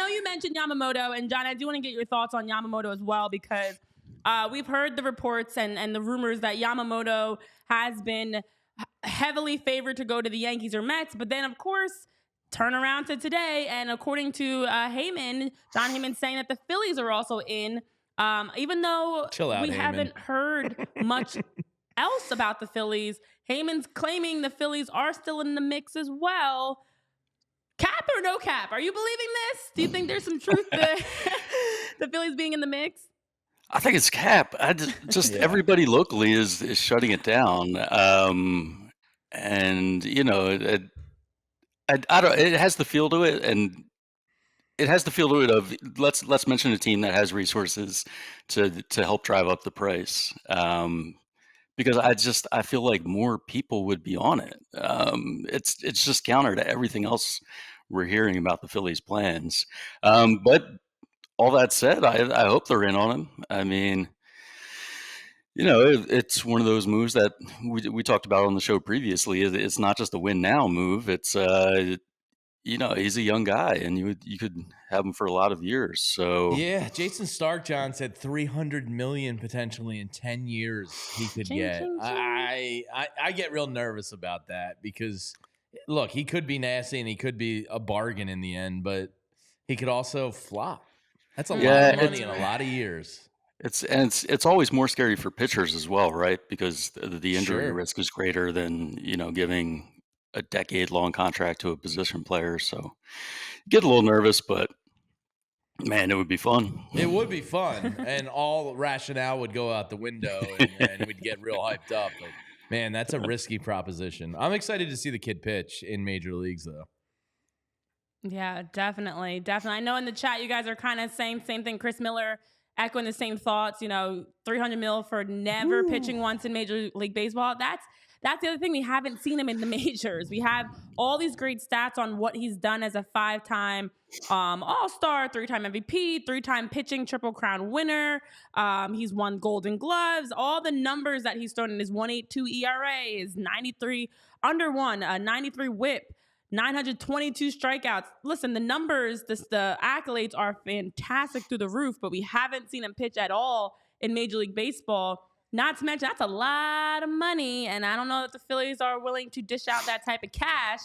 know you mentioned Yamamoto, and John, I do want to get your thoughts on Yamamoto as well, because we've heard the reports and the rumors that Yamamoto has been heavily favored to go to the Yankees or Mets, but then of course turn around to today, and according to John Heyman saying that the Phillies are also in, even though Chill out, we Heyman. haven't heard much else about the Phillies. Heyman's claiming the Phillies are still in the mix as well. Cap or no cap? Are you believing this? Do you think there's some truth to the Phillies being in the mix? I think it's cap. Just everybody locally is shutting it down. And you know, I don't. It has the feel to it, and it has the feel to it of let's mention a team that has resources to help drive up the price. Because I feel like more people would be on it. It's just counter to everything else we're hearing about the Phillies' plans. But all that said, I hope they're in on him. I mean, you know, it's one of those moves that we talked about on the show previously. It's not just a win now move. It's you know, he's a young guy, and you could have him for a lot of years. So yeah, Jason Stark, John, said $300 million potentially in 10 years he could get. I get real nervous about that because, look, he could be nasty and he could be a bargain in the end, but he could also flop. That's a lot of money in a lot of years. It's always more scary for pitchers as well, right? Because the injury risk is greater than, you know, giving a decade-long contract to a position player. So get a little nervous, but man, it would be fun. It would be fun, and all rationale would go out the window, and we'd get real hyped up. But man, that's a risky proposition. I'm excited to see the kid pitch in major leagues, though. Yeah, definitely. I know in the chat you guys are kind of saying same thing. Chris Miller echoing the same thoughts. You know, $300 million for never pitching once in Major League Baseball. That's the other thing. We haven't seen him in the majors. We have all these great stats on what he's done as a 5-time All-Star, 3-time MVP, 3-time pitching Triple Crown winner. He's won Golden Gloves. All the numbers that he's thrown in his 1.82 ERA, is 93 under one, a 93 WHIP, 922 strikeouts. Listen, the numbers, the accolades are fantastic through the roof, but we haven't seen him pitch at all in Major League Baseball. Not to mention, that's a lot of money, and I don't know if the Phillies are willing to dish out that type of cash